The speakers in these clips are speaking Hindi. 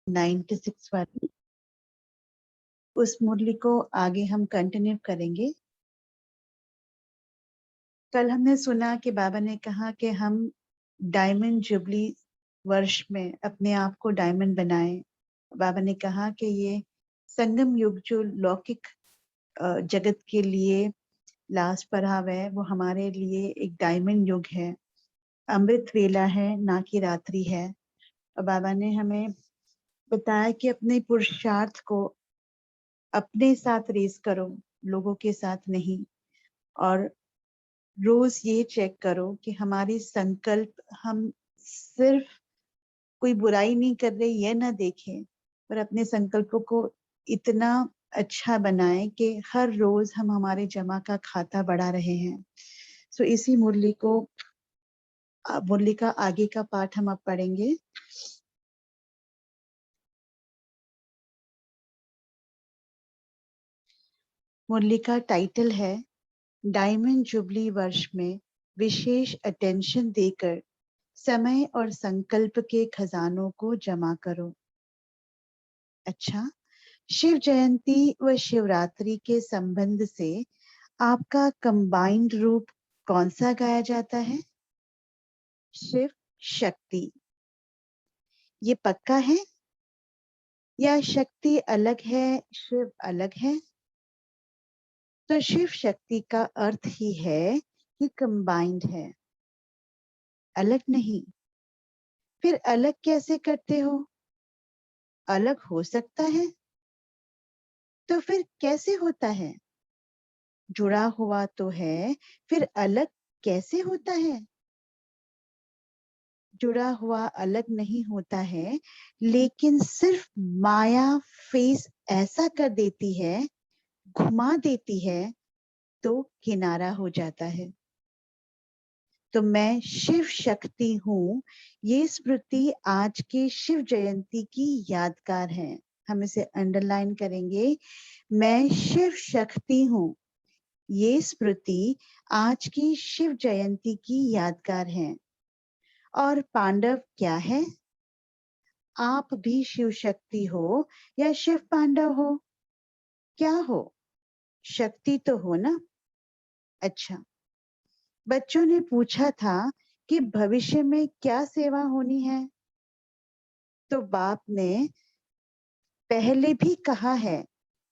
96 वाली, उस मुरली को आगे हम कंटिन्यू करेंगे। कल हमने सुना कि बाबा ने कहा कि हम डायमंड जुबली वर्ष में अपने आप को डायमंड बनाएं। बाबा ने कहा कि ये संगम युग जो लौकिक जगत के लिए लास्ट पड़ाव है, वो हमारे लिए एक डायमंड युग है, अमृत वेला है, ना कि रात्रि है। और बाबा ने हमें बताया कि अपने पुरुषार्थ को अपने साथ रेस करो, लोगों के साथ नहीं। और रोज ये चेक करो कि हमारी संकल्प, हम सिर्फ कोई बुराई नहीं कर रहे ये ना देखें, पर अपने संकल्पों को इतना अच्छा बनाएं कि हर रोज हम हमारे जमा का खाता बढ़ा रहे हैं। सो इसी मुरली का आगे का पाठ हम अब पढ़ेंगे। मुरली का टाइटल है डायमंड जुबली वर्ष में विशेष अटेंशन देकर समय और संकल्प के खजानों को जमा करो। अच्छा, शिव जयंती व शिवरात्रि के संबंध से आपका कंबाइंड रूप कौन सा गाया जाता है? शिव शक्ति। ये पक्का है या शक्ति अलग है, शिव अलग है? तो शिव शक्ति का अर्थ ही है कि कंबाइंड है, अलग नहीं। फिर अलग कैसे करते हो? अलग हो सकता है तो फिर कैसे होता है? जुड़ा हुआ तो है, फिर अलग कैसे होता है? जुड़ा हुआ अलग नहीं होता है, लेकिन सिर्फ माया फेस ऐसा कर देती है, घुमा देती है, तो किनारा हो जाता है। तो मैं शिव शक्ति हूँ, ये स्मृति आज के शिव जयंती की यादगार है। हम इसे अंडरलाइन करेंगे, मैं शिव शक्ति हूँ, ये स्मृति आज की शिव जयंती की यादगार है। और पांडव क्या है? आप भी शिव शक्ति हो या शिव पांडव हो? क्या हो? शक्ति तो हो ना। अच्छा, बच्चों ने पूछा था कि भविष्य में क्या सेवा होनी है, तो बाप ने पहले भी कहा है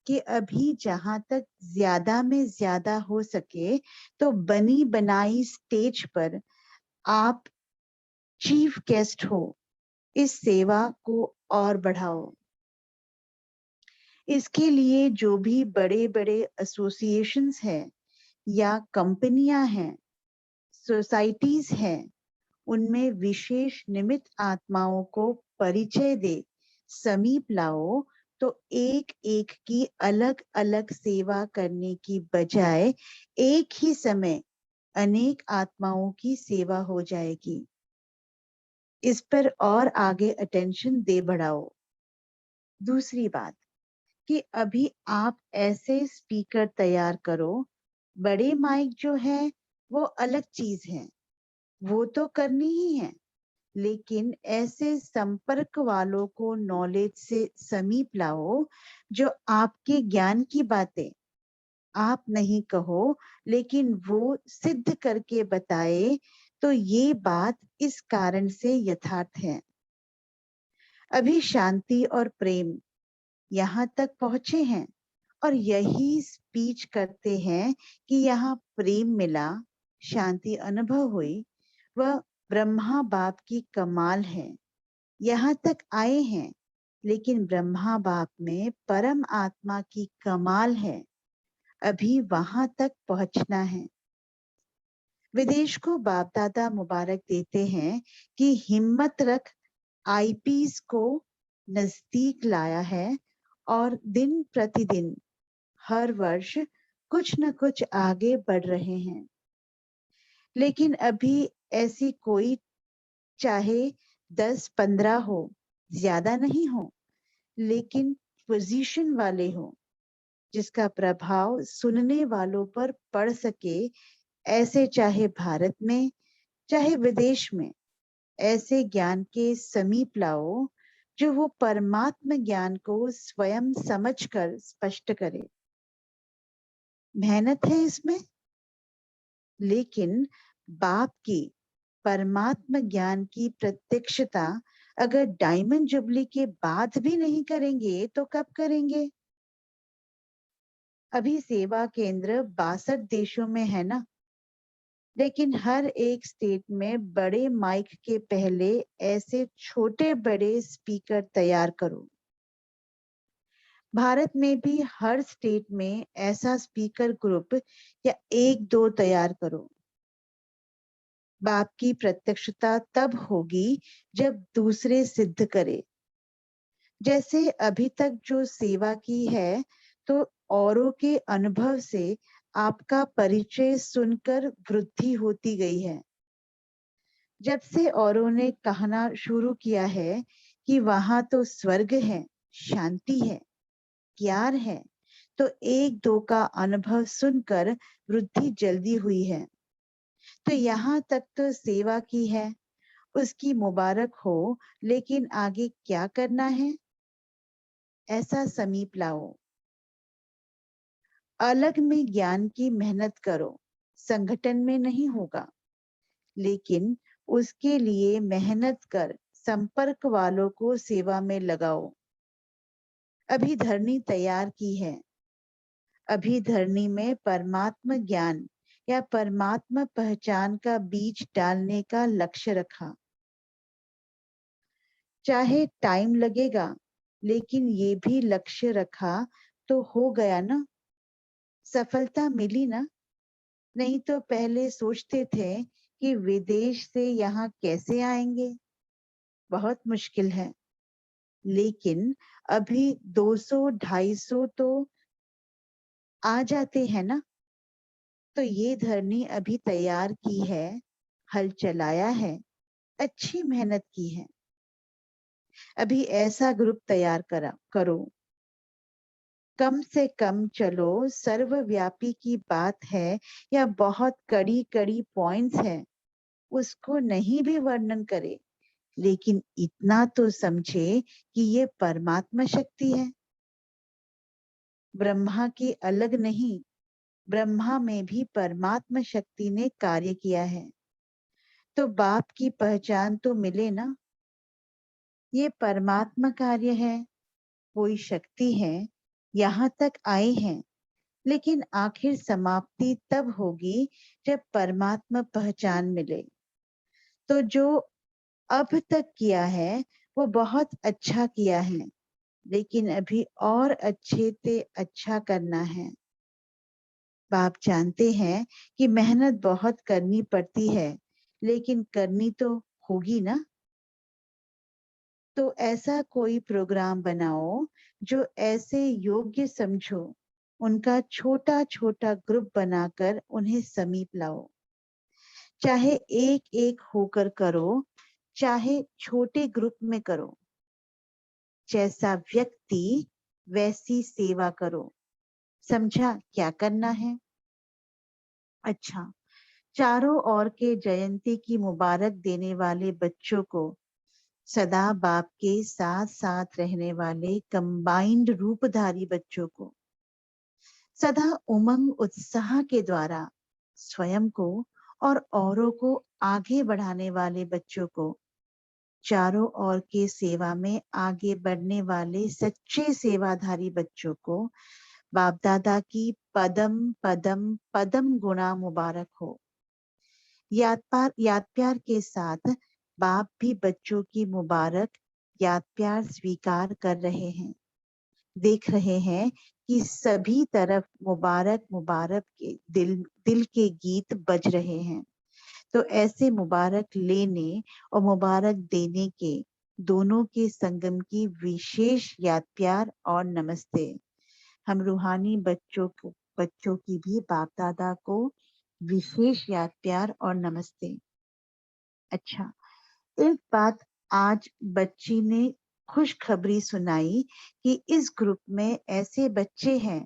कि अभी जहां तक ज्यादा में ज्यादा हो सके तो बनी बनाई स्टेज पर आप चीफ गेस्ट हो, इस सेवा को और बढ़ाओ। इसके लिए जो भी बड़े बड़े एसोसिएशंस हैं या कंपनियां हैं, सोसाइटीज हैं, उनमें विशेष निमित्त आत्माओं को परिचय दे, समीप लाओ, तो एक एक की अलग अलग सेवा करने की बजाय एक ही समय अनेक आत्माओं की सेवा हो जाएगी। इस पर और आगे अटेंशन दे बढ़ाओ। दूसरी बात कि अभी आप ऐसे स्पीकर तैयार करो, बड़े माइक जो है वो अलग चीज है, वो तो करनी ही है, लेकिन ऐसे संपर्क वालों को नॉलेज से समीप लाओ जो आपके ज्ञान की बातें आप नहीं कहो, लेकिन वो सिद्ध करके बताए, तो ये बात इस कारण से यथार्थ है। अभी शांति और प्रेम यहाँ तक पहुंचे हैं और यही स्पीच करते हैं कि यहाँ प्रेम मिला, शांति अनुभव हुई, वह ब्रह्मा बाप की कमाल है। यहाँ तक आए हैं, लेकिन ब्रह्मा बाप में परम आत्मा की कमाल है, अभी वहां तक पहुंचना है। विदेश को बाप दादा मुबारक देते हैं कि हिम्मत रख, आईपीस को नजदीक लाया है और दिन प्रतिदिन हर वर्ष कुछ न कुछ आगे बढ़ रहे हैं। लेकिन अभी ऐसी कोई, चाहे 10-15 हो, ज्यादा नहीं हो, लेकिन पोजीशन वाले हो, जिसका प्रभाव सुनने वालों पर पड़ सके, ऐसे चाहे भारत में चाहे विदेश में, ऐसे ज्ञान के समीप लाओ, जो वो परमात्म ज्ञान को स्वयं समझकर स्पष्ट करे। मेहनत है इसमें, लेकिन बाप की परमात्म ज्ञान की प्रत्यक्षता अगर डायमंड जुबली के बाद भी नहीं करेंगे तो कब करेंगे? अभी सेवा केंद्र 62 देशों में है ना, लेकिन हर एक स्टेट में बड़े माइक के पहले ऐसे छोटे बड़े स्पीकर तैयार करो। भारत में भी हर स्टेट में ऐसा स्पीकर ग्रुप या 1-2 तैयार करो। बाप की प्रत्यक्षता तब होगी जब दूसरे सिद्ध करे। जैसे अभी तक जो सेवा की है, तो औरों के अनुभव से आपका परिचय सुनकर वृद्धि होती गई है। जब से औरों ने कहना शुरू किया है कि वहां तो स्वर्ग है, शांति है, प्यार है, तो 1-2 का अनुभव सुनकर वृद्धि जल्दी हुई है। तो यहाँ तक तो सेवा की है, उसकी मुबारक हो, लेकिन आगे क्या करना है, ऐसा समीप लाओ। अलग में ज्ञान की मेहनत करो, संगठन में नहीं होगा, लेकिन उसके लिए मेहनत कर संपर्क वालों को सेवा में लगाओ। अभी धरनी तैयार की है, अभी धरनी में परमात्म ज्ञान या परमात्मा पहचान का बीज डालने का लक्ष्य रखा। चाहे टाइम लगेगा, लेकिन ये भी लक्ष्य रखा तो हो गया ना, सफलता मिली ना। नहीं तो पहले सोचते थे कि विदेश से यहाँ कैसे आएंगे, बहुत मुश्किल है, लेकिन अभी 200-250 तो आ जाते हैं ना। तो ये धरनी अभी तैयार की है, हल चलाया है, अच्छी मेहनत की है। अभी ऐसा ग्रुप तैयार करो। कम से कम चलो, सर्वव्यापी की बात है या बहुत कड़ी कड़ी पॉइंट्स है, उसको नहीं भी वर्णन करे, लेकिन इतना तो समझे कि ये परमात्मा शक्ति है, ब्रह्मा की अलग नहीं। ब्रह्मा में भी परमात्मा शक्ति ने कार्य किया है, तो बाप की पहचान तो मिले ना। ये परमात्मा कार्य है, कोई शक्ति है, यहाँ तक आए हैं, लेकिन आखिर समाप्ति तब होगी जब परमात्मा पहचान मिले। तो जो अब तक किया है वो बहुत अच्छा किया है, लेकिन अभी और अच्छे से अच्छा करना है। बाप जानते हैं कि मेहनत बहुत करनी पड़ती है, लेकिन करनी तो होगी ना। तो ऐसा कोई प्रोग्राम बनाओ जो ऐसे योग्य समझो, उनका छोटा छोटा ग्रुप बनाकर उन्हें समीप लाओ। चाहे एक एक होकर करो, चाहे छोटे ग्रुप में करो। जैसा व्यक्ति वैसी सेवा करो। समझा क्या करना है? अच्छा, चारों ओर के जयंती की मुबारक देने वाले बच्चों को, सदा बाप के साथ साथ रहने वाले कंबाइंड रूपधारी बच्चों को, सदा उमंग उत्साह के द्वारा स्वयं को और औरों को आगे बढ़ाने वाले बच्चों को, चारों ओर के सेवा में आगे बढ़ने वाले सच्चे सेवाधारी बच्चों को बाप दादा की पदम पदम पदम गुणा मुबारक हो। याद प्यार के साथ बाप भी बच्चों की मुबारक याद प्यार स्वीकार कर रहे हैं। देख रहे हैं कि सभी तरफ मुबारक मुबारक के दिल दिल के गीत बज रहे हैं। तो ऐसे मुबारक लेने और मुबारक देने के दोनों के संगम की विशेष याद प्यार और नमस्ते। हम रूहानी बच्चों की भी बाप दादा को विशेष याद प्यार और नमस्ते। अच्छा, एक बात आज बच्ची ने खुशखबरी सुनाई कि इस ग्रुप में ऐसे बच्चे हैं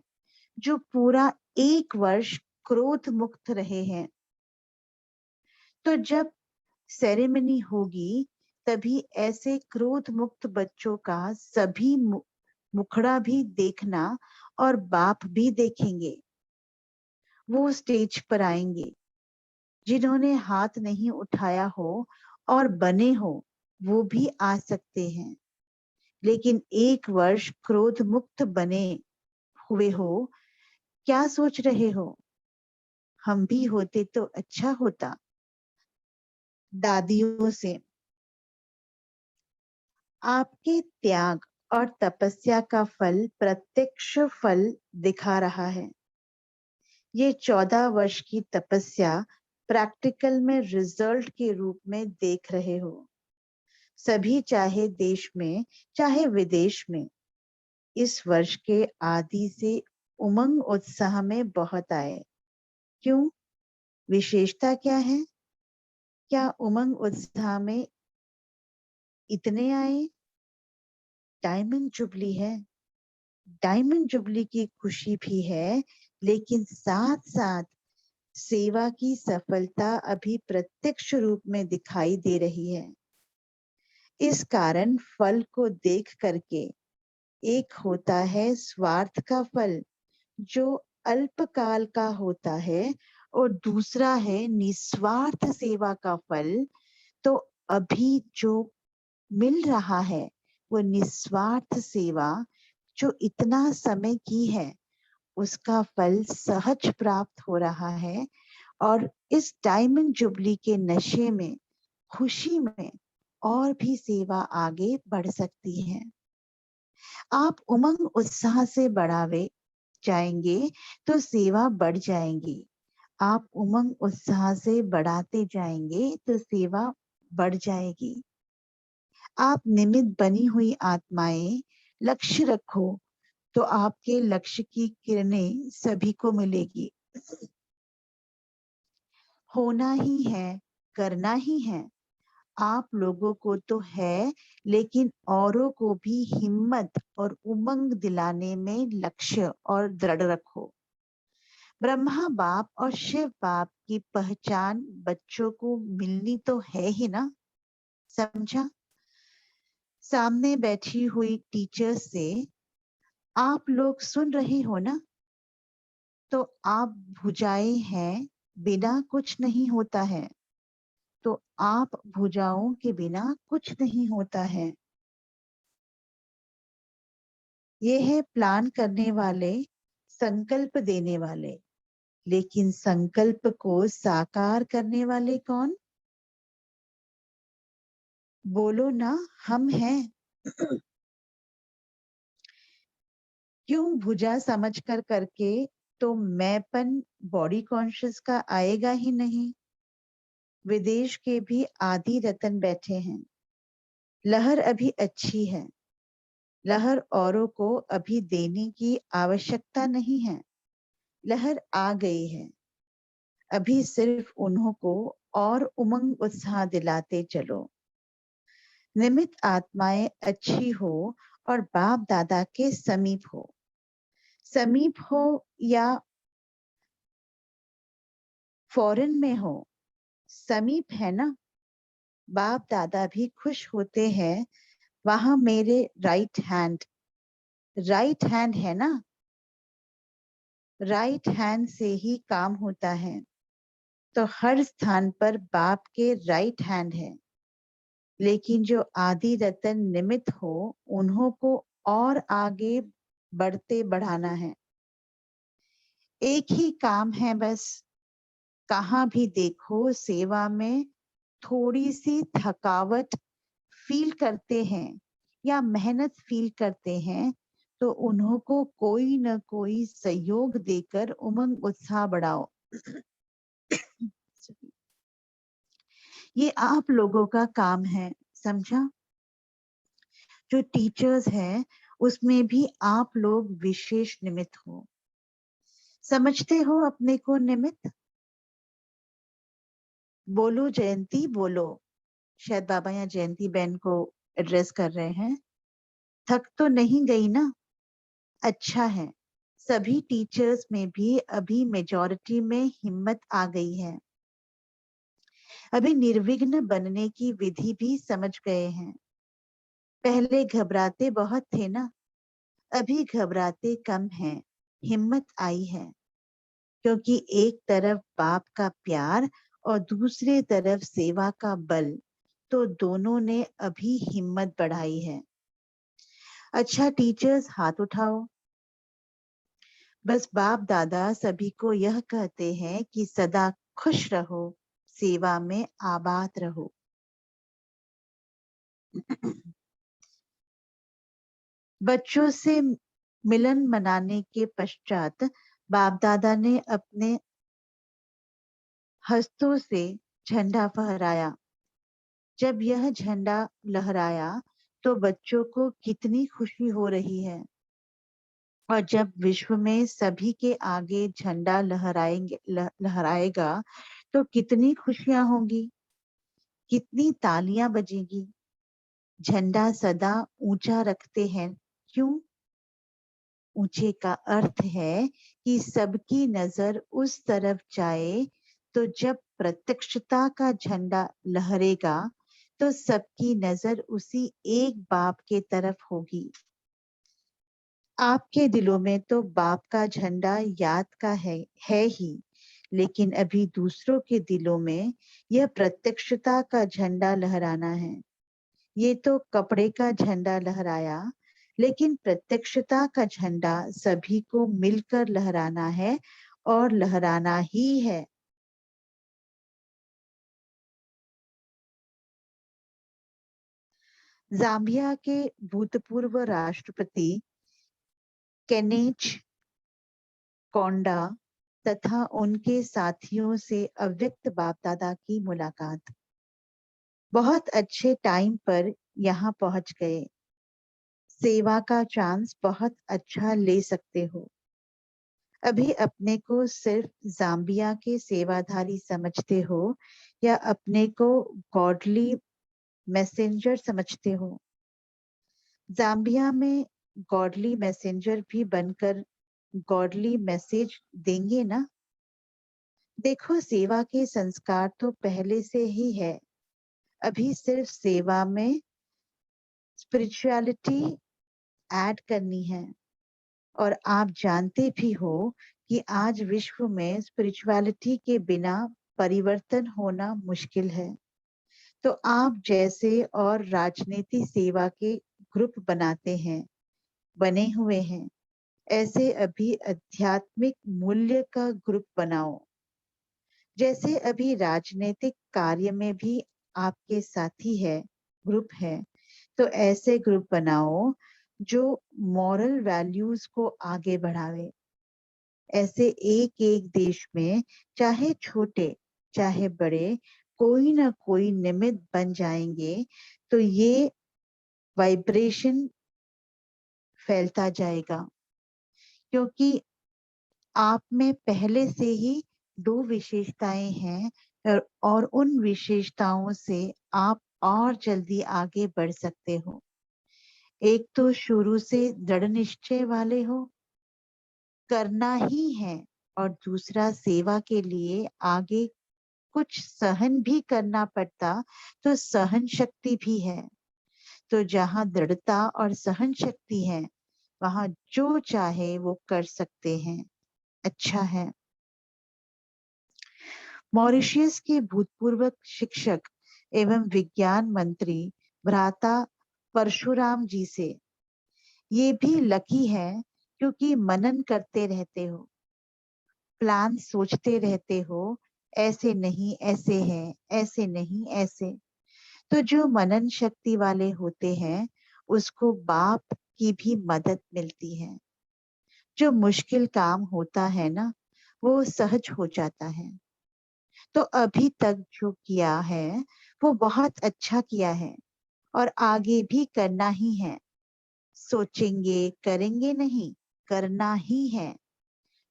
जो पूरा 1 वर्ष क्रोध मुक्त रहे हैं। तो जब सेरेमनी होगी तभी ऐसे क्रोध मुक्त बच्चों का सभी मुखड़ा भी देखना और बाप भी देखेंगे। वो स्टेज पर आएंगे। जिन्होंने हाथ नहीं उठाया हो और बने हो वो भी आ सकते हैं। लेकिन 1 वर्ष क्रोध मुक्त बने हुए हो, क्या सोच रहे हो? हम भी होते तो अच्छा होता। दादियों से आपके त्याग और तपस्या का फल प्रत्यक्ष फल दिखा रहा है। ये 14 वर्ष की तपस्या प्रैक्टिकल में रिजल्ट के रूप में देख रहे हो। सभी चाहे देश में चाहे विदेश में इस वर्ष के आदि से उमंग उत्साह में बहुत आए। क्यों? विशेषता क्या है? क्या उमंग उत्साह में इतने आए? डायमंड जुबली है। डायमंड जुबली की खुशी भी है, लेकिन साथ साथ सेवा की सफलता अभी प्रत्यक्ष रूप में दिखाई दे रही है। इस कारण फल को देख करके एक होता है स्वार्थ का फल जो अल्पकाल का होता है, और दूसरा है निस्वार्थ सेवा का फल। तो अभी जो मिल रहा है वो निस्वार्थ सेवा जो इतना समय की है उसका फल सहज प्राप्त हो रहा है। और इस डायमंड जुबली के नशे में, खुशी में और भी सेवा आगे बढ़ सकती है। आप उमंग उत्साह से बढ़ावे जाएंगे तो सेवा बढ़ जाएंगी। आप उमंग उत्साह से बढ़ाते जाएंगे तो सेवा बढ़ जाएगी। आप निमित्त बनी हुई आत्माएं लक्ष्य रखो तो आपके लक्ष्य की किरणें सभी को मिलेगी। होना ही है, करना ही है। आप लोगों को तो है, लेकिन औरों को भी हिम्मत और उमंग दिलाने में लक्ष्य और दृढ़ रखो। ब्रह्मा बाप और शिव बाप की पहचान बच्चों को मिलनी तो है ही ना, समझा? सामने बैठी हुई टीचर से आप लोग सुन रहे हो ना, तो आप भुजाएं हैं, बिना कुछ नहीं होता है। तो आप भुजाओं के बिना कुछ नहीं होता है। ये है प्लान करने वाले, संकल्प देने वाले। लेकिन संकल्प को साकार करने वाले कौन? बोलो ना, हम हैं। क्यों भुजा समझ कर करके तो मैंपन बॉडी कॉन्शियस का आएगा ही नहीं। विदेश के भी आदि रतन बैठे हैं। लहर अभी अच्छी है। लहर औरों को अभी देने की आवश्यकता नहीं है। लहर आ गई है। अभी सिर्फ उन्हों को और उमंग उत्साह दिलाते चलो। निमित्त आत्माएं अच्छी हो और बाप दादा के समीप हो। समीप हो या फॉरेन में हो, समीप है ना। बाप दादा भी खुश होते हैं। वहां मेरे राइट हैंड है ना। राइट हैंड से ही काम होता है। तो हर स्थान पर बाप के राइट हैंड है। लेकिन जो आदि रतन निमित्त हो उन्हों को और आगे बढ़ते बढ़ाना है। एक ही काम है बस। कहाँ भी देखो सेवा में थोड़ी सी थकावट फील करते हैं या मेहनत फील करते हैं, तो उन्हों को कोई न कोई सहयोग देकर उमंग उत्साह बढ़ाओ। ये आप लोगों का काम है, समझा? जो टीचर्स हैं उसमें भी आप लोग विशेष निमित्त हो। समझते हो अपने को निमित्त? बोलो जयंती, बोलो। शायद बाबा यहाँ जयंती बहन को एड्रेस कर रहे हैं। थक तो नहीं गई ना? अच्छा है। सभी टीचर्स में भी अभी मेजॉरिटी में हिम्मत आ गई है। अभी निर्विघ्न बनने की विधि भी समझ गए हैं। पहले घबराते बहुत थे ना, अभी घबराते कम हैं, हिम्मत आई है। क्योंकि एक तरफ बाप का प्यार और दूसरे तरफ सेवा का बल, तो दोनों ने अभी हिम्मत बढ़ाई है। अच्छा टीचर्स हाथ उठाओ। बस बाप दादा सभी को यह कहते हैं कि सदा खुश रहो, सेवा में आबाद रहो। बच्चों से मिलन मनाने के पश्चात बाप दादा ने अपने हस्तों से झंडा फहराया। जब यह झंडा लहराया तो बच्चों को कितनी खुशी हो रही है। और जब विश्व में सभी के आगे झंडा लहराएगा तो कितनी खुशियां होंगी, कितनी तालियां बजेगी। झंडा सदा ऊंचा रखते हैं, क्यों? ऊंचे का अर्थ है कि सबकी नजर उस तरफ जाए। तो जब प्रत्यक्षता का झंडा लहरेगा तो सबकी नजर उसी एक बाप के तरफ होगी। आपके दिलों में तो बाप का झंडा याद का है ही, लेकिन अभी दूसरों के दिलों में यह प्रत्यक्षता का झंडा लहराना है। ये तो कपड़े का झंडा लहराया, लेकिन प्रत्यक्षता का झंडा सभी को मिलकर लहराना है और लहराना ही है। जाम्बिया के भूतपूर्व राष्ट्रपति केनेच कोंडा तथा उनके साथियों से अव्यक्त बाप दादा की मुलाकात। बहुत अच्छे टाइम पर यहाँ पहुंच गए। सेवा का चांस बहुत अच्छा ले सकते हो। अभी अपने को सिर्फ जाम्बिया के सेवाधारी समझते हो या अपने को गॉडली मैसेंजर समझते हो? जाम्बिया में गॉडली मैसेंजर भी बनकर गॉडली मैसेज देंगे ना। देखो सेवा के संस्कार तो पहले से ही है, अभी सिर्फ सेवा में स्पिरिचुअलिटी ऐड करनी है। और आप जानते भी हो कि आज विश्व में स्पिरिचुअलिटी के बिना परिवर्तन होना मुश्किल है। तो आप जैसे और राजनीति सेवा के ग्रुप बनाते हैं, बने हुए हैं, ऐसे अभी आध्यात्मिक मूल्य का ग्रुप बनाओ। जैसे अभी राजनीतिक कार्य में भी आपके साथी है, ग्रुप है, तो ऐसे ग्रुप बनाओ जो मॉरल वैल्यूज को आगे बढ़ावे। ऐसे एक एक देश में, चाहे छोटे चाहे बड़े, कोई ना कोई निमित्त बन जाएंगे, तो ये वाइब्रेशन फैलता जाएगा। क्योंकि आप में पहले से ही दो विशेषताएं हैं और उन विशेषताओं से आप और जल्दी आगे बढ़ सकते हो। एक तो शुरू से दृढ़ निश्चय वाले हो, करना ही है, और दूसरा सेवा के लिए आगे कुछ सहन भी करना पड़ता तो सहन शक्ति भी है। तो जहाँ दृढ़ता और सहन शक्ति है, वहां जो चाहे वो कर सकते हैं। अच्छा है। मॉरिशस के भूतपूर्व शिक्षक एवं विज्ञान मंत्री भ्राता परशुराम जी से, ये भी लकी है क्योंकि मनन करते रहते हो, प्लान सोचते रहते हो, ऐसे नहीं ऐसे है, ऐसे नहीं ऐसे। तो जो मनन शक्ति वाले होते हैं उसको बाप की भी मदद मिलती है। जो मुश्किल काम होता है ना, वो सहज हो जाता है। तो अभी तक जो किया है वो बहुत अच्छा किया है और आगे भी करना ही है। सोचेंगे करेंगे नहीं, करना ही है।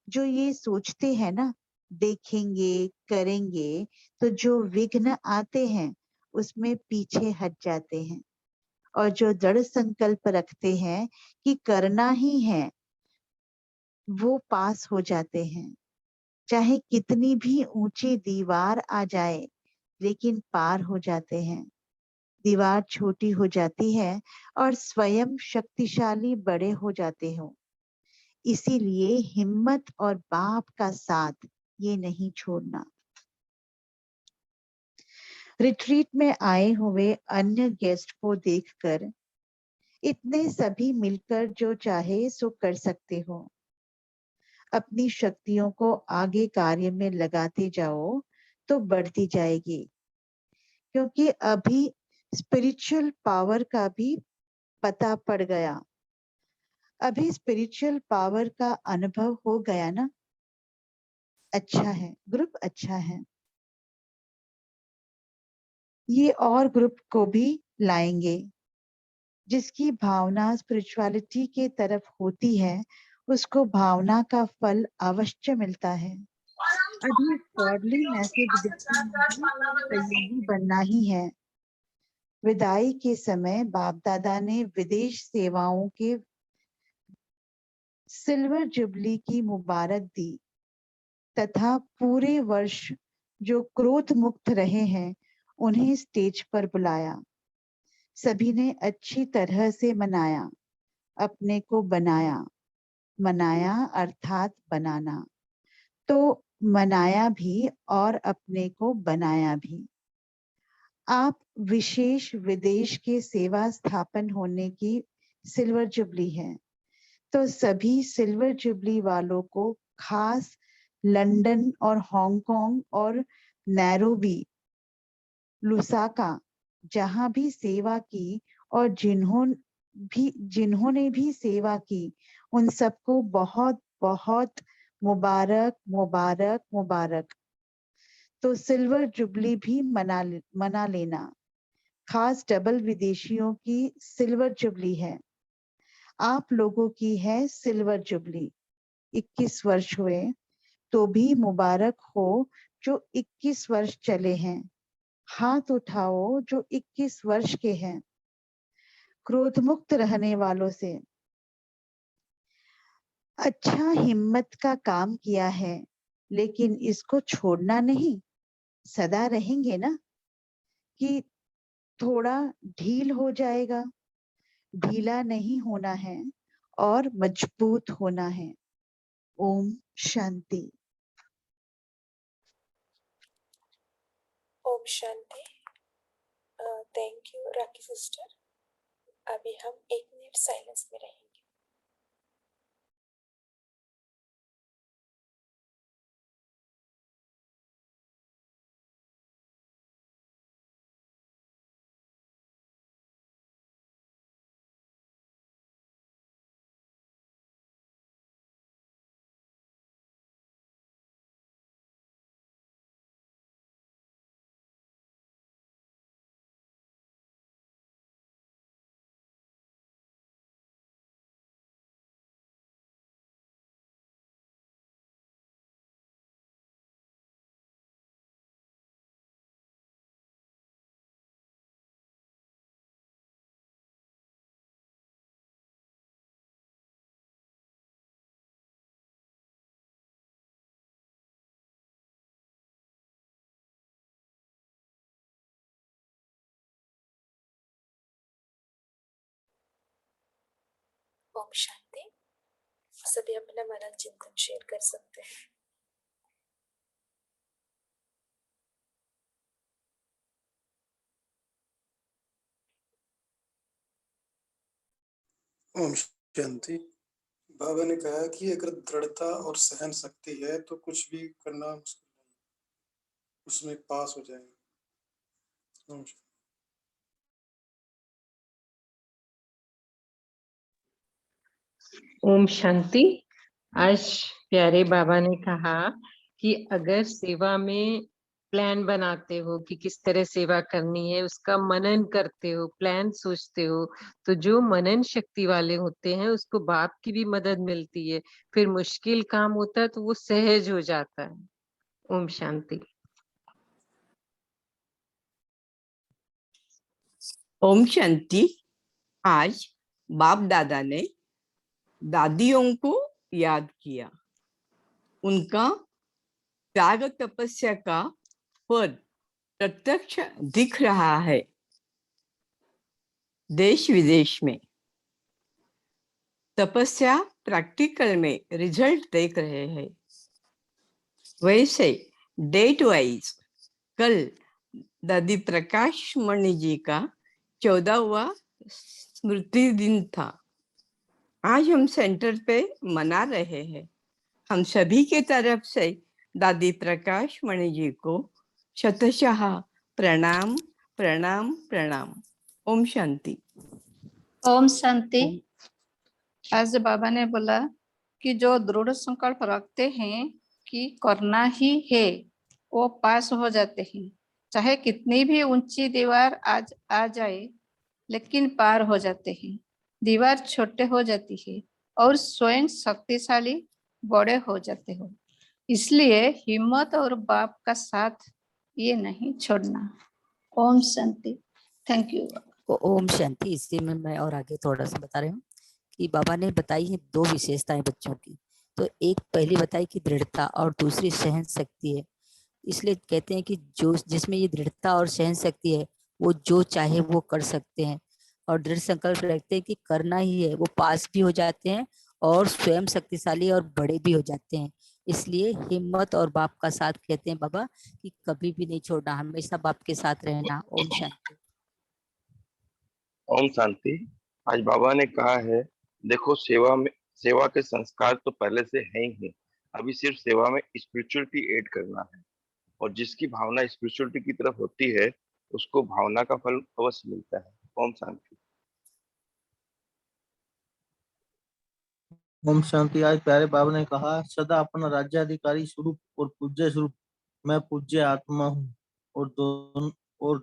जो ये सोचते हैं ना, देखेंगे करेंगे, तो जो विघ्न आते हैं उसमें पीछे हट जाते हैं। और जो दृढ़ संकल्प रखते हैं कि करना ही है, वो पास हो जाते हैं। चाहे कितनी भी ऊंची दीवार आ जाए, लेकिन पार हो जाते हैं। दीवार छोटी हो जाती है और स्वयं शक्तिशाली बड़े हो जाते हो। इसीलिए हिम्मत और बाप का साथ ये नहीं छोड़ना। रिट्रीट में आए हुए अन्य गेस्ट को देखकर इतने सभी मिलकर जो चाहे सो कर सकते हो। अपनी शक्तियों को आगे कार्य में लगाते जाओ तो बढ़ती जाएगी, क्योंकि अभी स्पिरिचुअल पावर का भी पता पड़ गया। अभी स्पिरिचुअल पावर का अनुभव हो गया ना। अच्छा है, ग्रुप अच्छा है। ये और ग्रुप को भी लाएंगे। जिसकी भावना स्पिरिचुअलिटी के तरफ होती है उसको भावना का फल अवश्य मिलता है। अभी गॉडली मैसेज देने में भी सहयोगी बनना ही है। विदाई के समय बाप दादा ने विदेश सेवाओं के सिल्वर जुबली की मुबारक दी तथा पूरे वर्ष जो क्रोध मुक्त रहे हैं उन्हें स्टेज पर बुलाया। सभी ने अच्छी तरह से मनाया, अपने को बनाया। मनाया अर्थात बनाना, तो मनाया भी और अपने को बनाया भी। आप विशेष विदेश के सेवा स्थापन होने की सिल्वर जुबली है, तो सभी सिल्वर जुबली वालों को खास लंदन और हांगकांग और नैरोबी, लुसाका जहां भी सेवा की और जिन्होंने भी सेवा की उन सबको बहुत बहुत मुबारक मुबारक मुबारक। तो सिल्वर जुबली भी मना लेना। खास डबल विदेशियों की सिल्वर जुबली है। आप लोगों की है सिल्वर जुबली। 21 वर्ष हुए तो भी मुबारक हो जो 21 वर्ष चले हैं। हाथ उठाओ जो 21 वर्ष के हैं। क्रोध मुक्त रहने वालों से। अच्छा हिम्मत का काम किया है, लेकिन इसको छोड़ना नहीं। सदा रहेंगे ना कि थोड़ा ढील हो जाएगा। ढीला नहीं होना है और मजबूत होना है। ओम शांति। ओम शांति। Thank you Rakhi sister. अभी हम 1 मिनट साइलेंस में रहेंगे। ओम शांति। सभी अपना मनन चिंतन शेयर कर सकते हैं। ओम शांति। बाबा ने कहा कि अगर दृढ़ता और सहन शक्ति है तो कुछ भी करना मुश्किल नहीं, उसमें पास हो जाएंगे। ओम शांति। ओम शांति। आज प्यारे बाबा ने कहा कि अगर सेवा में प्लान बनाते हो कि किस तरह सेवा करनी है, उसका मनन करते हो, प्लान सोचते हो, तो जो मनन शक्ति वाले होते हैं उसको बाप की भी मदद मिलती है। फिर मुश्किल काम होता है तो वो सहज हो जाता है। ओम शांति। ओम शांति। आज बाप दादा ने दादियों को याद किया। उनका त्याग तपस्या का फल प्रत्यक्ष दिख रहा है देश विदेश में। तपस्या प्रैक्टिकल में रिजल्ट देख रहे हैं। वैसे डेट वाइज कल दादी प्रकाश मणि जी का 14वां स्मृति दिन था। आज हम सेंटर पे मना रहे हैं। हम सभी के तरफ से दादी प्रकाश मणि जी को शतशः प्रणाम प्रणाम प्रणाम। ओम शांति। ओम शांति। आज बाबा ने बोला कि जो दृढ़ संकल्प रखते हैं कि करना ही है वो पास हो जाते हैं। चाहे कितनी भी ऊंची दीवार आज आ जाए लेकिन पार हो जाते हैं। दीवार छोटे हो जाती है और स्वयं शक्तिशाली बड़े हो जाते हो। इसलिए हिम्मत और बाप का साथ ये नहीं छोड़ना। ओम शांति। Thank you. ओम शांति। इसी में मैं और आगे थोड़ा सा बता रही हूँ कि बाबा ने बताई है 2 विशेषताएं बच्चों की। तो एक पहली बताई कि दृढ़ता और दूसरी सहन शक्ति है। इसलिए कहते हैं कि जो जिसमें ये दृढ़ता और सहन शक्ति है वो जो चाहे वो कर सकते हैं और दृढ़ संकल्प रखते हैं कि करना ही है, वो पास भी हो जाते हैं और स्वयं शक्तिशाली और बड़े भी हो जाते हैं। इसलिए हिम्मत और बाप का साथ कहते हैं बाबा कि कभी भी नहीं छोड़ना, हमेशा बाप के साथ रहना। ओम शांति। ओम शांति। आज बाबा ने कहा है देखो सेवा के संस्कार तो पहले से है ही, अभी सिर्फ सेवा में स्पिरिचुअलिटी ऐड करना है और जिसकी भावना स्पिरिचुअलिटी की तरफ होती है उसको भावना का फल अवश्य मिलता है। ओम शांति। ओम शांति। आज प्यारे बाबा ने कहा सदा अपना राज्याधिकारी स्वरूप और पूज्य स्वरूप मैं पूज्य आत्मा हूँ और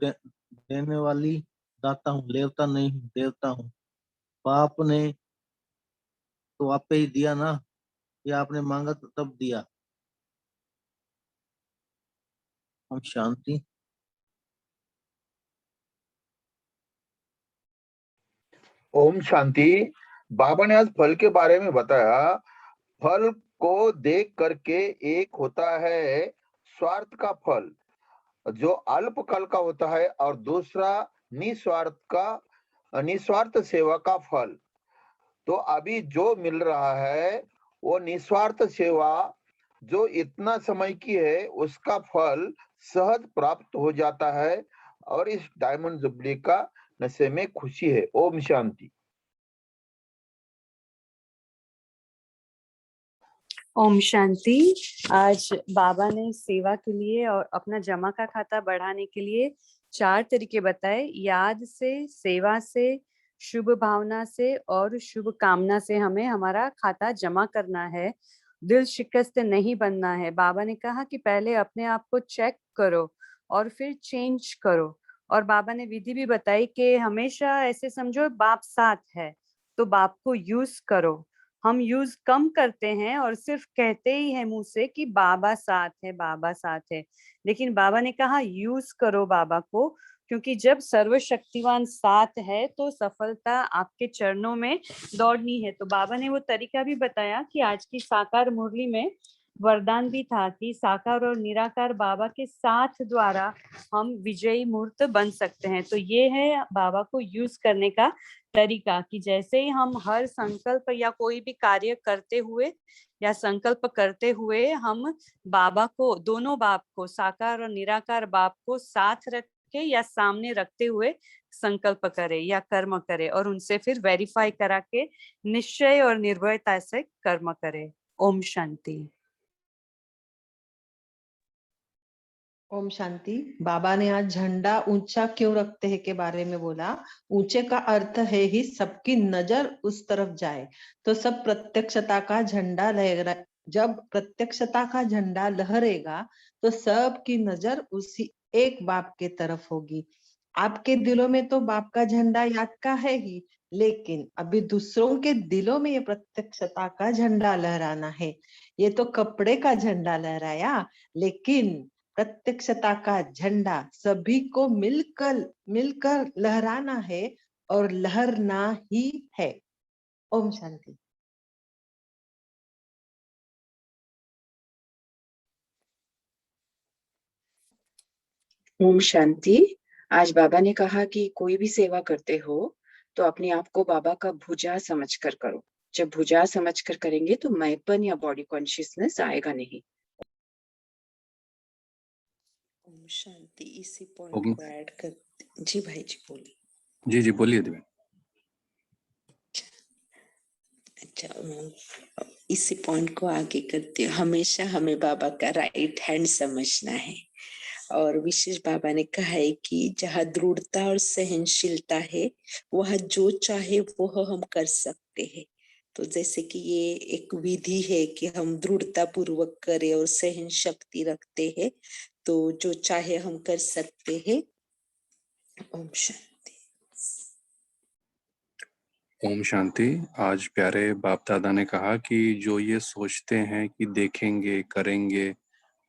देने वाली दाता हूँ, देवता नहीं हूँ, देवता हूँ। बाप ने तो आपे ही दिया ना, या आपने मांगा तो तब दिया। ओम शांति। ओम शांति। बाबा ने आज फल के बारे में बताया। फल को देख करके एक होता है स्वार्थ का फल जो अल्प काल का होता है और दूसरा निस्वार्थ सेवा का फल। तो अभी जो मिल रहा है वो निस्वार्थ सेवा जो इतना समय की है उसका फल सहज प्राप्त हो जाता है और इस डायमंड जुबली का नशे में खुशी है। ओम शांति। ओम शांति। आज बाबा ने सेवा के लिए और अपना जमा का खाता बढ़ाने के लिए 4 तरीके बताए। याद से, सेवा से, शुभ भावना से और शुभ कामना से हमें हमारा खाता जमा करना है। दिल शिकस्त नहीं बनना है। बाबा ने कहा कि पहले अपने आप को चेक करो और फिर चेंज करो। और बाबा ने विधि भी बताई कि हमेशा ऐसे समझो बाप साथ है तो बाप को यूज करो। हम यूज कम करते हैं और सिर्फ कहते ही हैं मुंह से कि बाबा साथ है, बाबा साथ है, लेकिन बाबा ने कहा यूज करो बाबा को, क्योंकि जब सर्वशक्तिवान साथ है तो सफलता आपके चरणों में दौड़नी है। तो बाबा ने वो तरीका भी बताया कि आज की साकार मुरली में वरदान भी था कि साकार और निराकार बाबा के साथ द्वारा हम विजयी मूर्त बन सकते हैं। तो ये है बाबा को यूज करने का तरीका कि जैसे ही हम हर संकल्प या कोई भी कार्य करते हुए या संकल्प करते हुए हम बाबा को, दोनों बाप को, साकार और निराकार बाप को साथ रख के या सामने रखते हुए संकल्प करे या कर्म करे और उनसे फिर वेरीफाई करा के निश्चय और निर्भयता से कर्म करे। ओम शांति। ओम शांति। बाबा ने आज झंडा ऊंचा क्यों रखते हैं के बारे में बोला। ऊंचे का अर्थ है ही सबकी नजर उस तरफ जाए, तो सब प्रत्यक्षता का झंडा लहरा, जब प्रत्यक्षता का झंडा लहरेगा तो सबकी नजर उसी एक बाप के तरफ होगी। आपके दिलों में तो बाप का झंडा याद का है ही, लेकिन अभी दूसरों के दिलों में ये प्रत्यक्षता का झंडा लहराना है। ये तो कपड़े का झंडा लहराया, लेकिन प्रत्यक्षता का झंडा सभी को मिलकर लहराना है और लहरना ही है। ओम शांति। ओम शांति। आज बाबा ने कहा कि कोई भी सेवा करते हो तो अपने आप को बाबा का भुजा समझकर करो। जब भुजा समझकर करेंगे तो मैंपन या बॉडी कॉन्शियसनेस आएगा नहीं। ओम शांति। इसी पॉइंट को ऐड कर। जी भाई जी बोलिए। जी बोलिए दिव्या। अच्छा, इसी पॉइंट को आगे करते हो। हमेशा हमें बाबा का राइट हैंड समझना है और विशेष बाबा ने कहा है कि जहाँ दृढ़ता और सहनशीलता है वह जो चाहे वो हम कर सकते हैं। तो जैसे कि ये एक विधि है कि हम दृढ़ता पूर्वक करें और सहन शक्ति रखते हैं तो जो चाहे हम कर सकते हैं। ओम शांति। ओम शांति। आज प्यारे बाप दादा ने कहा कि जो ये सोचते हैं कि देखेंगे करेंगे,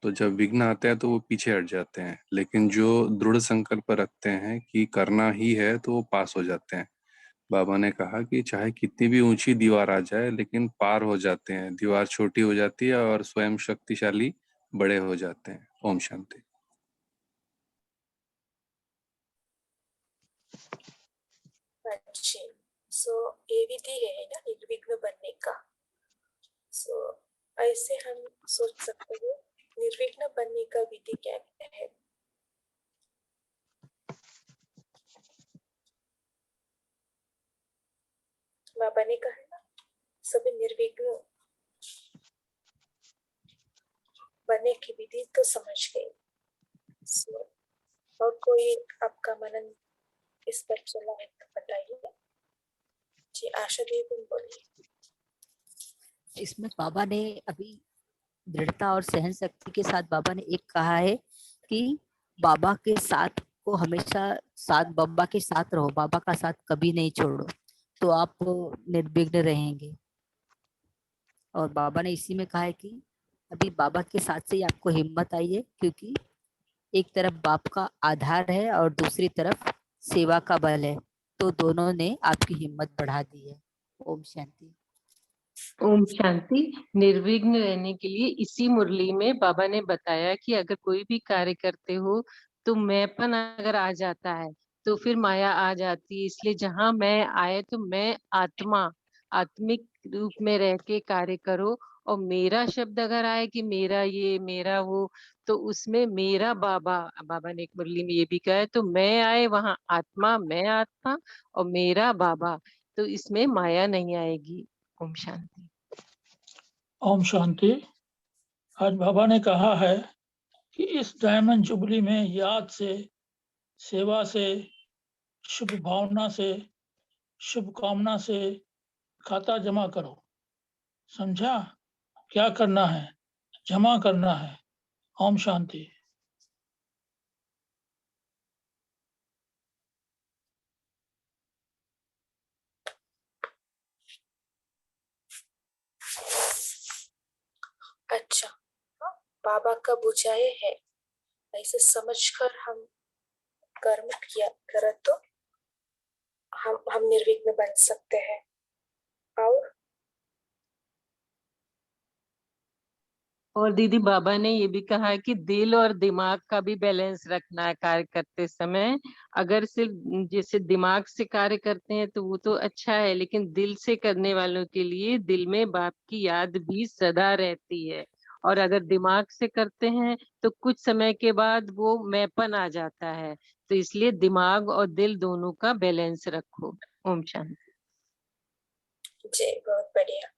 तो जब विघ्न आते हैं तो वो पीछे हट जाते हैं, लेकिन जो दृढ़ संकल्प रखते हैं कि करना ही है तो वो पास हो जाते हैं। बाबा ने कहा कि चाहे कितनी भी ऊंची दीवार आ जाए लेकिन पार हो जाते हैं, दीवार छोटी हो जाती है और स्वयं शक्तिशाली बड़े हो जाते हैं। ओम शांति। अच्छे। सो ये विधि है ना निर्विघ्न बनने का। सो ऐसे हम सोच सकते हैं निर्विघ्न बनने का विधि क्या है। बाबा ने कहा ना सभी निर्विघ्न बनने की विधि तो समझ गए। सो और कोई आपका मनन इस पर चला है तो बताइए। जी आशा देवी बोलिए। इसमें बाबा ने अभी दृढ़ता और सहन शक्ति के साथ बाबा ने एक कहा है कि बाबा के साथ को हमेशा साथ, बाबा के साथ रहो, बाबा का साथ कभी नहीं छोड़ो, तो आप निर्विघ्न रहेंगे। और बाबा ने इसी में कहा है कि अभी बाबा के साथ से ही आपको हिम्मत आई है, क्योंकि एक तरफ बाप का आधार है और दूसरी तरफ सेवा का बल है, तो दोनों ने आपकी हिम्मत बढ़ा दी है। ओम शांति। ओम शांति। निर्विघ्न रहने के लिए इसी मुरली में बाबा ने बताया कि अगर कोई भी कार्य करते हो तो मैंपन अगर आ जाता है तो फिर माया आ जाती है। इसलिए जहां मैं आए तो मैं आत्मिक रूप में रह के कार्य करो। और मेरा शब्द अगर आए कि मेरा ये मेरा वो, तो उसमें मेरा बाबा ने एक मुरली में ये भी कहा है, तो मैं आए वहां मैं आत्मा और मेरा बाबा, तो इसमें माया नहीं आएगी। ओम शांति। ओम शांति। आज बाबा ने कहा है कि इस डायमंड जुबली में याद से, सेवा से, शुभ भावना से, शुभकामना से खाता जमा करो। समझा? क्या करना है? जमा करना है। ओम शांति। अच्छा, बाबा का बुझाए है ऐसे समझकर हम कर्म किया करें तो हम निर्विघ्न बन सकते हैं। और दीदी बाबा ने ये भी कहा है कि दिल और दिमाग का भी बैलेंस रखना है कार्य करते समय। अगर सिर्फ जैसे दिमाग से कार्य करते हैं तो वो तो अच्छा है, लेकिन दिल से करने वालों के लिए दिल में बाप की याद भी सदा रहती है। और अगर दिमाग से करते हैं तो कुछ समय के बाद वो मैंपन आ जाता है, तो इसलिए दिमाग और दिल दोनों का बैलेंस रखो। ओम शांति। जी बहुत बढ़िया।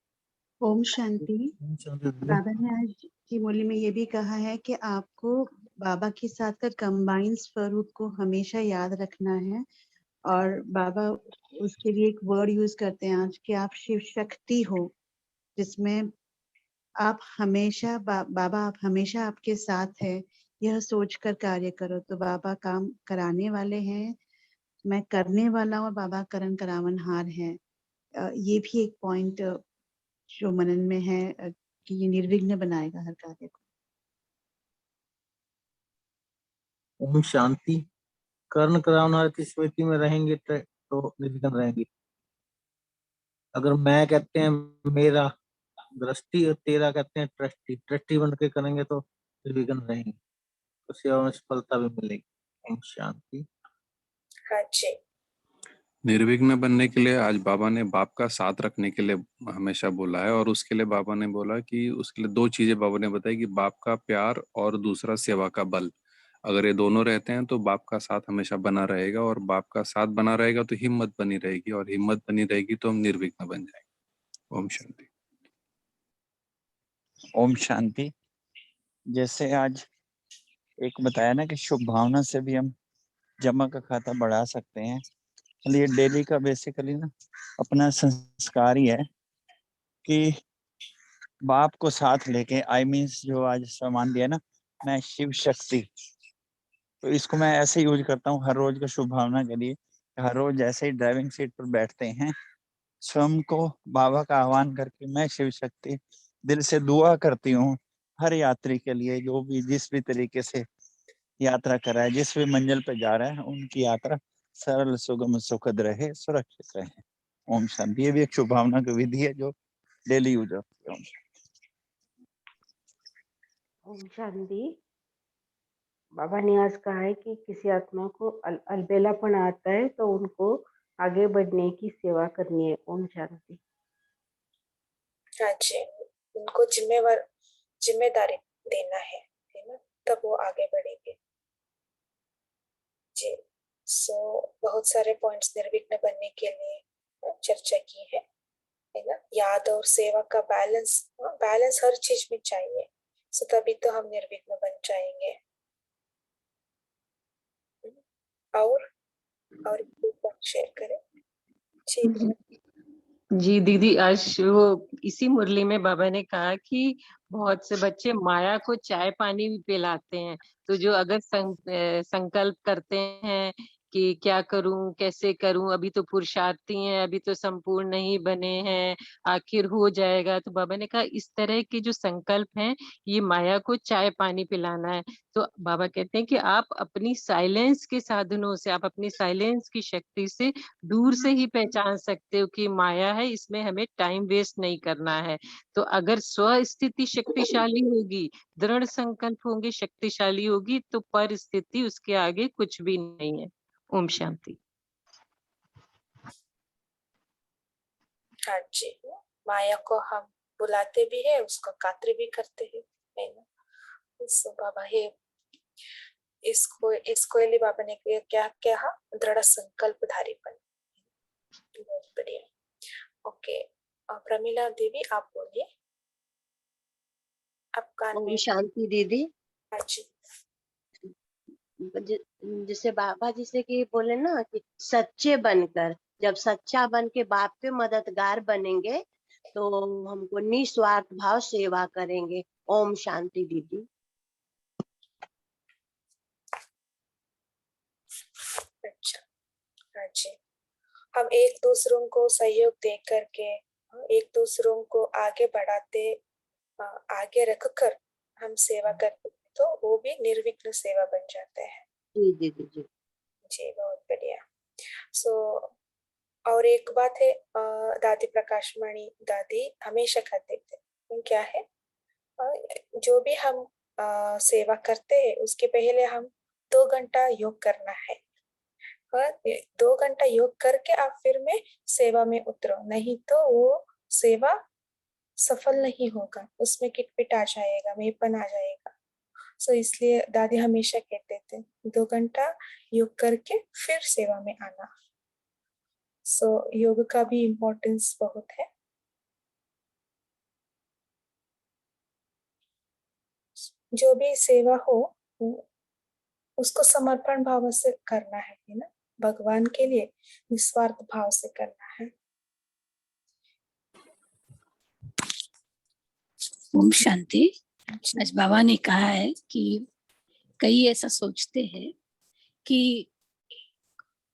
ओम शांति। बाबा ने आज की मुरली में ये भी कहा है कि आपको बाबा के साथ का कंबाइंड स्वरूप को हमेशा याद रखना है। और बाबा उसके लिए एक वर्ड यूज करते हैं आज कि आप शिव शक्ति हो, जिसमें आप हमेशा बाबा आप हमेशा आपके साथ है, यह सोचकर कार्य करो। तो बाबा काम कराने वाले हैं, मैं करने वाला हूँ और बाबा करण करावनहार है। ये भी एक पॉइंट जो मनन में है कि ये निर्विघ्न बनाएगा हर कार्य को। ओम शांति। कर्ण करावनहार की स्मृति में रहेंगे तो निर्विघ्न रहेंगे। अगर मैं कहते हैं मेरा दृष्टि और तेरा कहते हैं ट्रस्टी बन के करेंगे तो निर्विघ्न रहेंगे, तो सेवा में सफलता भी मिलेगी। ओम शांति। हाँ जी। निर्विघ्न बनने के लिए आज बाबा ने बाप का साथ रखने के लिए हमेशा बोला है, और उसके लिए बाबा ने बोला कि उसके लिए दो चीजें बाबा ने बताई कि बाप का प्यार और दूसरा सेवा का बल। अगर ये दोनों रहते हैं तो बाप का साथ हमेशा बना रहेगा, और बाप का साथ बना रहेगा तो हिम्मत बनी रहेगी, और हिम्मत बनी रहेगी तो हम निर्विघ्न बन जाएंगे। ओम शांति। ओम शांति। जैसे आज एक बताया ना कि शुभ भावना से भी हम जमा का खाता बढ़ा सकते हैं। ये डेली का बेसिकली ना अपना संस्कार ही है कि बाप को साथ लेके मीन्स जो आज सामान दिया ना, मैं शिव शक्ति, तो इसको मैं ऐसे यूज करता हूँ हर रोज का शुभ भावना के लिए। हर रोज जैसे ही ड्राइविंग सीट पर बैठते हैं स्वयं को बाबा का आह्वान करके मैं शिव शक्ति दिल से दुआ करती हूँ हर यात्री के लिए, जो भी जिस भी तरीके से यात्रा कर रहा है, जिस भी मंजिल पे जा रहा है, उनकी यात्रा सरल सुगम सुखद रहे, सुरक्षित रहे। ओम शांति। ये भी एक शुभ भावना की विधि है जो डेली यूज होती है। ओम शांति। बाबा ने आज कहा है कि किसी आत्मा को अलबेलापन आता है तो उनको आगे बढ़ने की सेवा करनी है। ओम शांति। हाँ जी, उनको जिम्मेदारी देना है ना, तब वो आगे बढ़ेंगे जी। बहुत सारे पॉइंट्स निर्विघ्न बनने के लिए चर्चा की है ना। याद और सेवा का बैलेंस हर चीज में चाहिए, तभी तो हम निर्विघ्न बन जाएंगे। और शेयर करें जी दीदी, आज वो इसी मुरली में बाबा ने कहा कि बहुत से बच्चे माया को चाय पानी भी पिलाते हैं। तो जो अगर संकल्प करते हैं कि क्या करूं, कैसे करूं, अभी तो पुरुषार्थी हैं, अभी तो संपूर्ण नहीं बने हैं, आखिर हो जाएगा। तो बाबा ने कहा इस तरह के जो संकल्प हैं ये माया को चाय पानी पिलाना है। तो बाबा कहते हैं कि आप अपनी साइलेंस के साधनों से, आप अपनी साइलेंस की शक्ति से दूर से ही पहचान सकते हो कि माया है, इसमें हमें टाइम वेस्ट नहीं करना है। तो अगर स्व स्थिति शक्तिशाली होगी, दृढ़ संकल्प होंगे, शक्तिशाली होगी, तो परिस्थिति उसके आगे कुछ भी नहीं है। ओम शांति। हाँ जी, माया को हम बुलाते भी है, उसको कात्र भी करते हैं, है ना। बाबा है इसको लिए बाबा ने क्या कहा, दृढ़ संकल्पधारीपन। बहुत बढ़िया। ओके, प्रमिला देवी आप बोलिए, आपका। ओम शांति दीदी। हाँ जी। जैसे बाबा जी से कि बोले ना कि सच्चे बनकर, जब सच्चा बन के बाप के मददगार बनेंगे तो हमको निस्वार्थ भाव सेवा करेंगे। ओम शांति दीदी। अच्छा, हाँ जी। हम एक दूसरों को सहयोग दे करके, एक दूसरों को आगे बढ़ाते, आगे रखकर हम सेवा करते तो वो भी निर्विघ्न सेवा बन जाते हैं। जी जी जी जी जी, बहुत बढ़िया। और एक बात है, दादी प्रकाश मणि दादी हमेशा कहते थे, क्या है, जो भी हम सेवा करते हैं उसके पहले हम 2 घंटा योग करना है। 2 घंटा योग करके आप फिर में सेवा में उतरो, नहीं तो वो सेवा सफल नहीं होगा, उसमें किटपिट आ जाएगा, मेपन आ जाएगा। इसलिए दादी हमेशा कहते थे 2 घंटा योग करके फिर सेवा में आना। योग का भी इम्पोर्टेंस बहुत है। जो भी सेवा हो उसको समर्पण भाव से करना है ना, भगवान के लिए निस्वार्थ भाव से करना है। ओम शांति। आज बाबा ने कहा है कि कई ऐसा सोचते हैं कि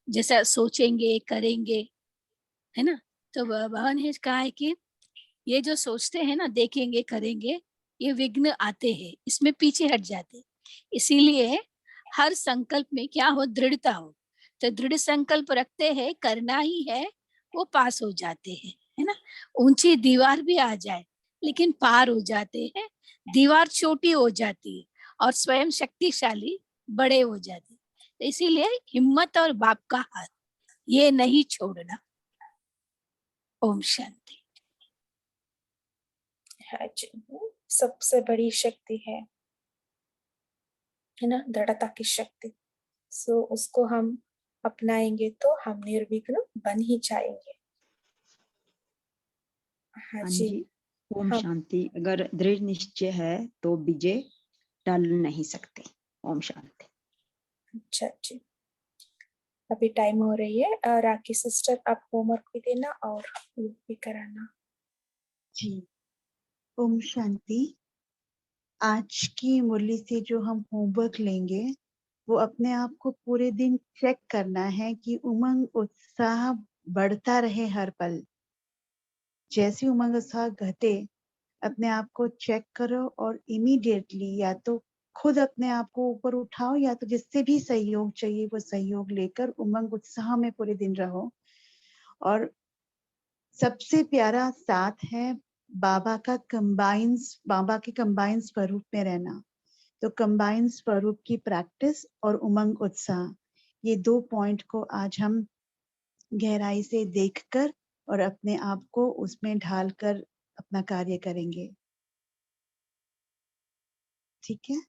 जैसा सोचेंगे करेंगे, है ना। तो बाबा ने कहा है कि ये जो सोचते हैं ना, देखेंगे करेंगे, ये विघ्न आते हैं, इसमें पीछे हट जाते। इसीलिए हर संकल्प में क्या हो, दृढ़ता हो। तो दृढ़ संकल्प रखते हैं, करना ही है, वो पास हो जाते हैं, है ना। ऊंची दीवार भी आ जाए लेकिन पार हो जाते हैं, दीवार छोटी हो जाती है और स्वयं शक्तिशाली बड़े हो जाते। तो इसीलिए हिम्मत और बाप का हाथ ये नहीं छोड़ना। ओम शांति। हाँ जी, सबसे बड़ी शक्ति है ना, दृढ़ता की शक्ति। सो उसको हम अपनाएंगे तो हम निर्विघ्न बन ही जाएंगे। हाँ हाँ जी, जी, ओम हम शांति। अगर दृढ़ निश्चय है तो विजय टल नहीं सकते। ओम शांति। अच्छा जी, अभी टाइम हो रही है। राखी सिस्टर, आप होमवर्क भी देना और भी कराना। जी, ओम शांति। आज की मुरली से जो हम होमवर्क लेंगे वो अपने आप को पूरे दिन चेक करना है कि उमंग उत्साह बढ़ता रहे हर पल। जैसे उमंग उत्साह घटे अपने आप को चेक करो और इमीडिएटली या तो खुद अपने आप को ऊपर उठाओ या तो जिससे भी सहयोग चाहिए वो सहयोग लेकर उमंग उत्साह में पूरे दिन रहो। और सबसे प्यारा साथ है बाबा के कंबाइन स्वरूप में रहना। तो कंबाइन स्वरूप की प्रैक्टिस और उमंग उत्साह, ये 2 पॉइंट को आज हम गहराई से देखकर और अपने आप को उसमें ढालकर अपना कार्य करेंगे। ठीक है,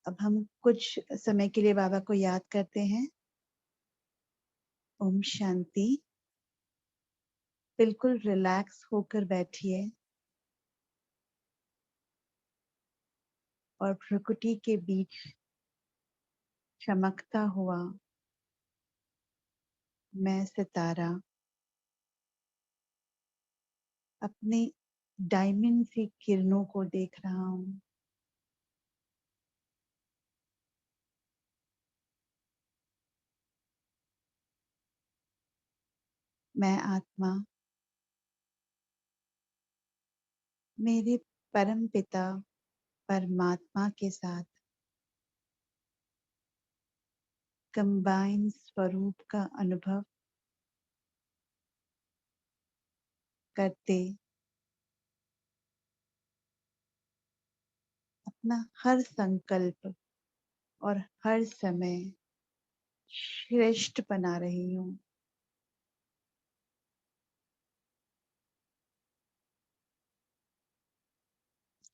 अब हम कुछ समय के लिए बाबा को याद करते हैं। ओम शांति। बिल्कुल रिलैक्स होकर बैठिए और प्रकृति के बीच चमकता हुआ मैं सितारा अपने डायमंड की किरणों को देख रहा हूँ। मैं आत्मा मेरे परम पिता परमात्मा के साथ कंबाइन स्वरूप का अनुभव करते अपना हर संकल्प और हर समय श्रेष्ठ बना रही हूँ।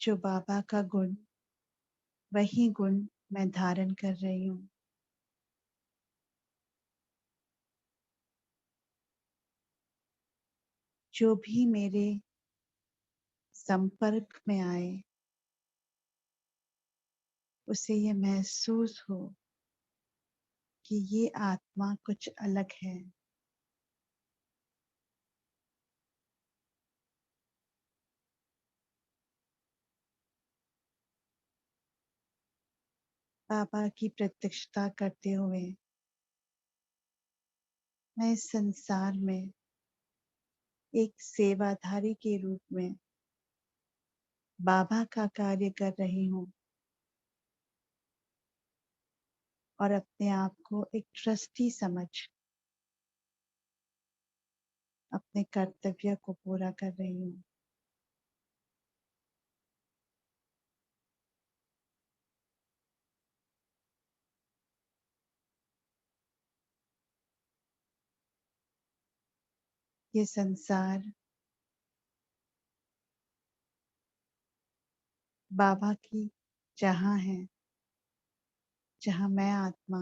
जो बाबा का गुण, वही गुण मैं धारण कर रही हूँ। जो भी मेरे संपर्क में आए उसे ये महसूस हो कि ये आत्मा कुछ अलग है। बाबा की प्रत्यक्षता करते हुए मैं इस संसार में एक सेवाधारी के रूप में बाबा का कार्य कर रही हूँ और अपने आप को एक ट्रस्टी समझ अपने कर्तव्य को पूरा कर रही हूँ। ये संसार बाबा की जहाँ है, जहाँ मैं आत्मा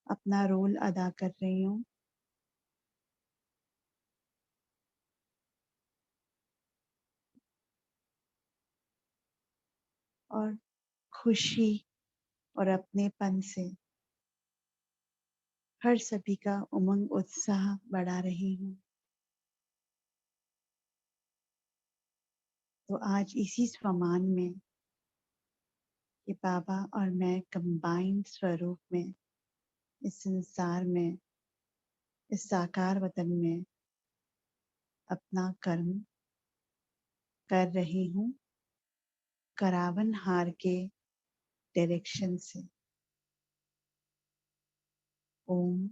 अपना रोल अदा कर रही हूँ। और खुशी और अपनेपन से हर सभी का उमंग उत्साह बढ़ा रही हूँ। तो आज इसी स्वमान में कि बाबा और मैं कंबाइंड स्वरूप में इस संसार में, इस साकार वतन में अपना कर्म कर रही हूँ, करावन हार के डायरेक्शन से। ओम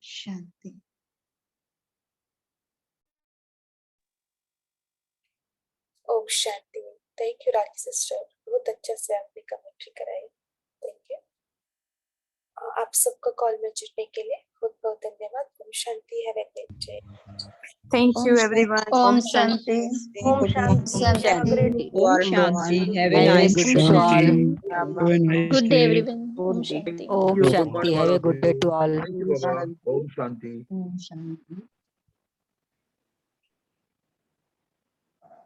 शांति। ओम शांति। थैंक यू राखी सिस्टर, बहुत अच्छा से आपने कमेंट्री कराई। थैंक आप सबको कॉल में जुड़ने के लिए बहुत बहुत धन्यवाद। ओम शांति, have a great day. Thank you everyone. Om Shanti. Om Shanti. Have a great day. Om Shanti. Have a Have a nice good day. day to all. Have a nice Good day, day. everyone. Om Good day. Shanti. Om Thank you, Shanti. Have a good day to all. Baba. Om Shanti. Om Shanti.